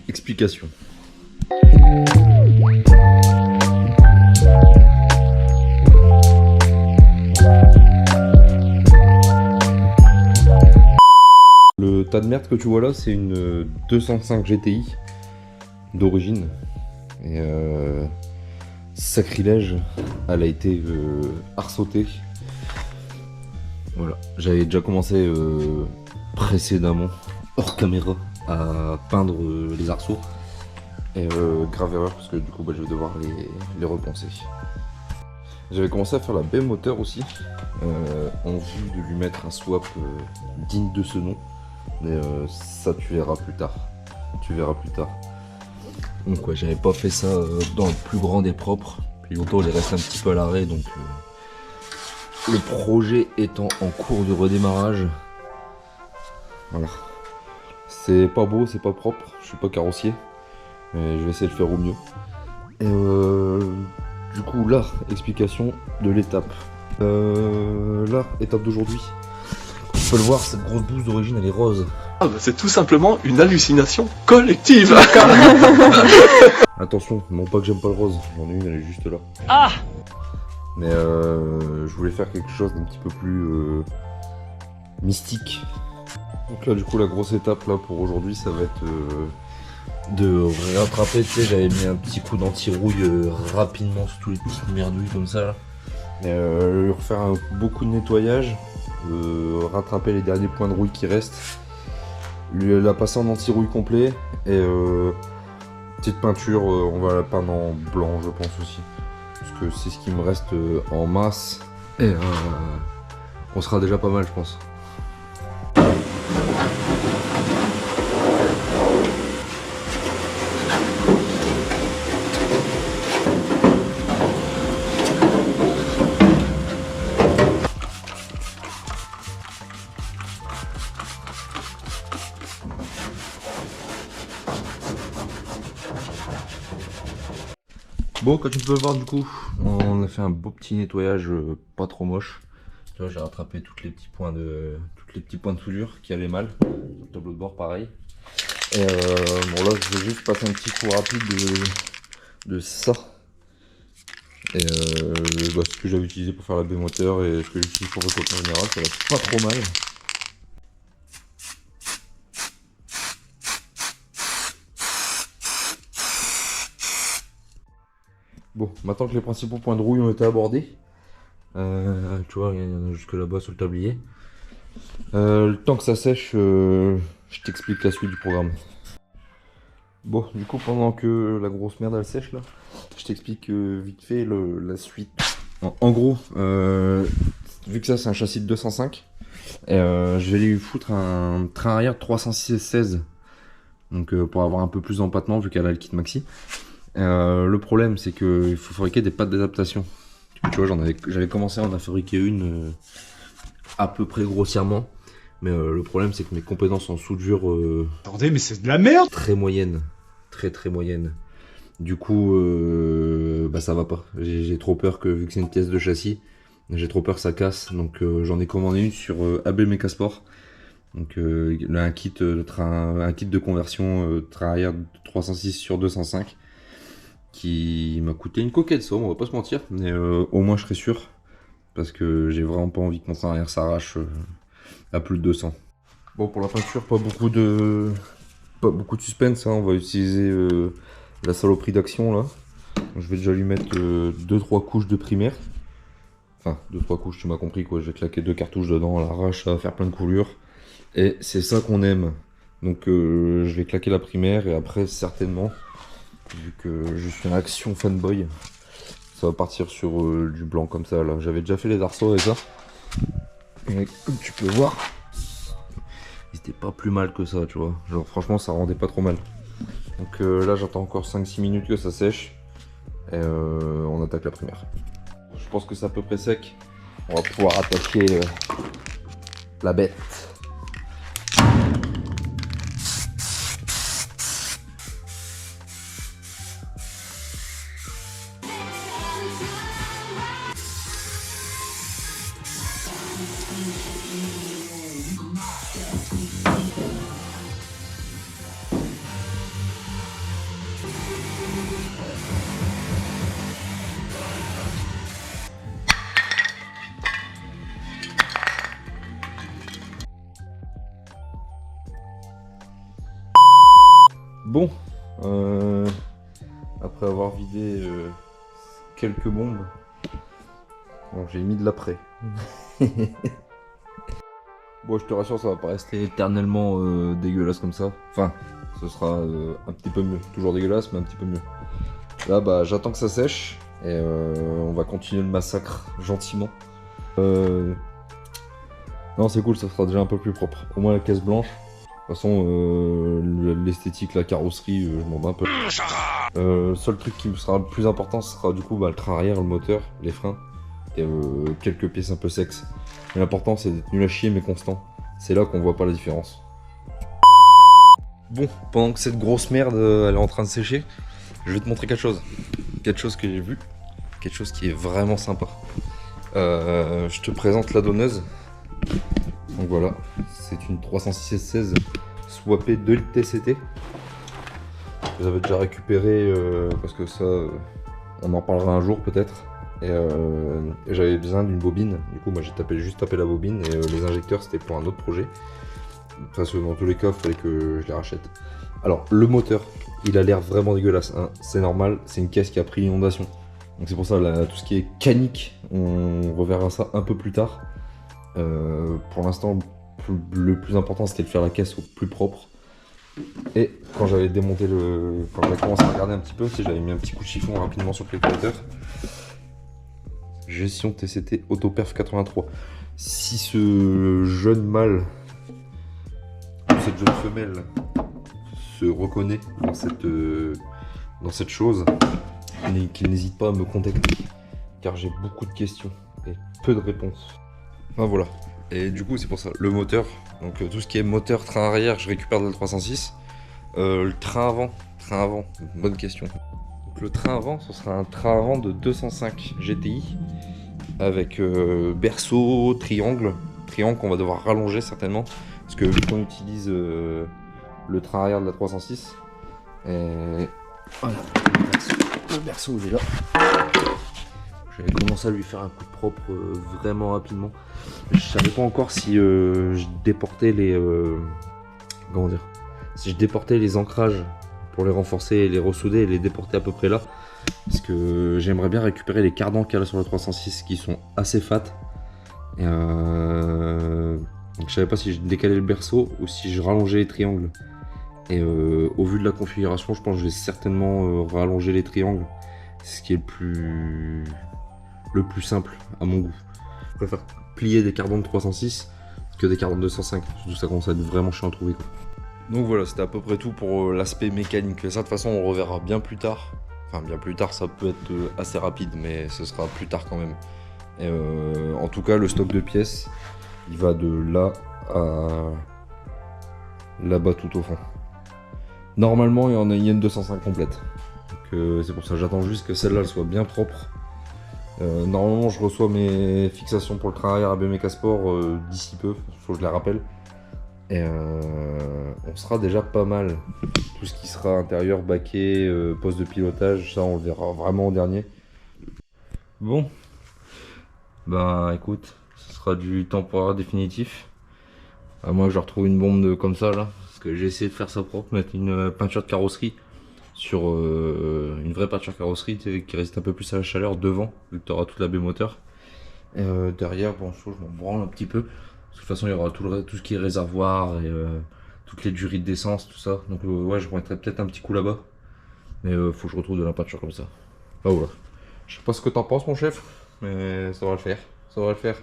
Explication. Le tas de merde que tu vois là, c'est une 205 GTI d'origine. Et sacrilège, elle a été arsautée. Voilà, j'avais déjà commencé précédemment, hors caméra, à peindre les arceaux. Et grave erreur, parce que du coup je vais devoir les repenser. J'avais commencé à faire la baie moteur aussi, en vue de lui mettre un swap digne de ce nom. Mais ça tu verras plus tard. Tu verras plus tard. Donc ouais, j'avais pas fait ça dans le plus grand des propres. Puis longtemps, il reste un petit peu à l'arrêt, donc le projet étant en cours de redémarrage. Voilà. C'est pas beau, c'est pas propre, je suis pas carrossier. Mais je vais essayer de le faire au mieux. Et du coup là, explication de l'étape. Là, étape d'aujourd'hui. Tu peux le voir, cette grosse bouse d'origine elle est rose. Ah bah c'est tout simplement une hallucination collective. Attention, non pas que j'aime pas le rose, j'en ai une, elle est juste là. Ah. Mais je voulais faire quelque chose d'un petit peu plus mystique. Donc là du coup la grosse étape là pour aujourd'hui ça va être de rattraper, tu sais j'avais mis un petit coup d'anti-rouille rapidement sur tous les petites merdouilles comme ça là. Et refaire beaucoup de nettoyage, rattraper les derniers points de rouille qui restent, la passer en anti-rouille complet et petite peinture, on va la peindre en blanc je pense aussi. Parce que c'est ce qui me reste en masse et on sera déjà pas mal je pense. Bon, comme tu peux le voir du coup, on a fait un beau petit nettoyage pas trop moche. Tu vois, j'ai rattrapé tous les petits points de soudure qui allaient mal. Le tableau de bord pareil. Et bon là je vais juste passer un petit coup rapide de ça. Et ce que j'avais utilisé pour faire la baie moteur et ce que j'utilise pour le coton général, ça va pas trop mal. Bon, maintenant que les principaux points de rouille ont été abordés, tu vois, il y en a jusque là-bas sur le tablier. Le temps que ça sèche, je t'explique la suite du programme. Bon, du coup, pendant que la grosse merde elle sèche là, je t'explique vite fait la suite. En gros, vu que ça c'est un châssis de 205, je vais lui foutre un train arrière 316, donc pour avoir un peu plus d'empattement vu qu'elle a le kit maxi. Le problème c'est qu'il faut fabriquer des pattes d'adaptation. Tu vois, j'avais commencé à en fabriquer une à peu près grossièrement. Mais le problème c'est que mes compétences en soudure... Attendez, mais c'est de la merde. Très moyenne. Très moyenne. Du coup, ça va pas. J'ai trop peur que, vu que c'est une pièce de châssis, j'ai trop peur que ça casse. Donc j'en ai commandé une sur AB Mecasport. Donc là, un kit de conversion train arrière 306 sur 205. Qui m'a coûté une coquette somme, on va pas se mentir. Mais au moins je serai sûr. Parce que j'ai vraiment pas envie que mon train arrière s'arrache à plus de 200. Bon, pour la peinture, pas beaucoup de suspense, hein. On va utiliser la saloperie d'action là. Je vais déjà lui mettre 2-3 couches de primaire. Enfin, 2-3 couches, tu m'as compris quoi. Je vais claquer 2 cartouches dedans à l'arrache, ça va faire plein de coulures. Et c'est ça qu'on aime. Donc je vais claquer la primaire et après certainement, vu que je suis un action fanboy, ça va partir sur du blanc comme ça là. J'avais déjà fait les arceaux avec ça. Et comme tu peux voir, c'était pas plus mal que ça, tu vois. Genre franchement ça rendait pas trop mal. Donc là j'attends encore 5-6 minutes que ça sèche. Et on attaque la primaire. Je pense que c'est à peu près sec. On va pouvoir attaquer la bête. Bon, après avoir vidé quelques bombes, bon, j'ai mis de l'après. Bon, je te rassure, ça va pas rester éternellement dégueulasse comme ça. Enfin, ce sera un petit peu mieux. Toujours dégueulasse, mais un petit peu mieux. Là, bah, j'attends que ça sèche et on va continuer le massacre gentiment. Non, c'est cool, ça sera déjà un peu plus propre. Au moins la caisse blanche. De toute façon, l'esthétique, la carrosserie, je m'en bats un peu. Le seul truc qui me sera le plus important, ce sera du coup le train arrière, le moteur, les freins et quelques pièces un peu sexes. Mais l'important, c'est d'être nul à chier mais constant. C'est là qu'on voit pas la différence. Bon, pendant que cette grosse merde elle est en train de sécher, je vais te montrer quelque chose. Quelque chose que j'ai vu. Quelque chose qui est vraiment sympa. Je te présente la donneuse. Donc voilà, c'est une 306 swappée 2 litres TCT. Je l'avais déjà récupéré parce que ça, on en parlera un jour peut-être. Et j'avais besoin d'une bobine. Du coup, moi j'ai juste tapé la bobine et les injecteurs c'était pour un autre projet. Parce que dans tous les cas, il fallait que je les rachète. Alors, le moteur, il a l'air vraiment dégueulasse. Hein. C'est normal, c'est une caisse qui a pris l'inondation. Donc c'est pour ça, là, tout ce qui est canique, on reverra ça un peu plus tard. Pour l'instant, le plus important, c'était de faire la caisse au plus propre. Et quand j'avais démonté quand j'avais commencé à regarder un petit peu, j'avais mis un petit coup de chiffon rapidement sur le calculateur. Gestion TCT Autoperf 83. Si ce jeune mâle, cette jeune femelle se reconnaît dans cette chose, qu'il n'hésite pas à me contacter, car j'ai beaucoup de questions et peu de réponses. Ben voilà. Et du coup, c'est pour ça. Le moteur, donc tout ce qui est moteur, train arrière, je récupère de la 306. Le train avant, bonne question. Donc, le train avant, ce sera un train avant de 205 GTI avec berceau, triangle qu'on va devoir rallonger certainement, parce que vu qu'on utilise le train arrière de la 306, et voilà, le berceau il est là. Je vais commencer à lui faire un coup de propre vraiment rapidement. Je savais pas encore si je déportais les comment dire, si je déportais les ancrages pour les renforcer et les ressouder et les déporter à peu près là, parce que j'aimerais bien récupérer les cardans qu'il y a là sur la 306 qui sont assez fat. Et donc je savais pas si je décalais le berceau ou si je rallongeais les triangles. Et au vu de la configuration, je pense que je vais certainement rallonger les triangles. C'est ce qui est le plus simple à mon goût. Je préfère plier des cardans de 306 que des cardans de 205. Surtout ça commence à être vraiment chiant à trouver, quoi. Donc voilà, c'était à peu près tout pour l'aspect mécanique. Ça, de toute façon, on reverra bien plus tard. Enfin, bien plus tard, ça peut être assez rapide, mais ce sera plus tard quand même. Et en tout cas, le stock de pièces, il va de là à là-bas tout au fond. Normalement, il y en a une 205 complète. Donc c'est pour ça que j'attends juste que celle-là soit bien propre. Normalement, je reçois mes fixations pour le train arrière à BMK Sport d'ici peu, il faut que je les rappelle. Et on sera déjà pas mal. Tout ce qui sera intérieur, baquet, poste de pilotage, ça on le verra vraiment en dernier. Bon, ben écoute, ce sera du temporaire définitif. À moins que je retrouve une bombe comme ça là, parce que j'ai essayé de faire ça propre, mettre une peinture de carrosserie sur une vraie peinture carrosserie qui résiste un peu plus à la chaleur devant, vu que tu auras toute la baie moteur. Et derrière, bon, je m'en branle un petit peu. Parce que de toute façon, il y aura tout ce qui est réservoir et toutes les durées d'essence, tout ça. Donc, ouais, je mettrai peut-être un petit coup là-bas. Mais faut que je retrouve de la peinture comme ça. Ah, voilà. Je sais pas ce que t'en penses, mon chef, mais ça va le faire. Ça va le faire.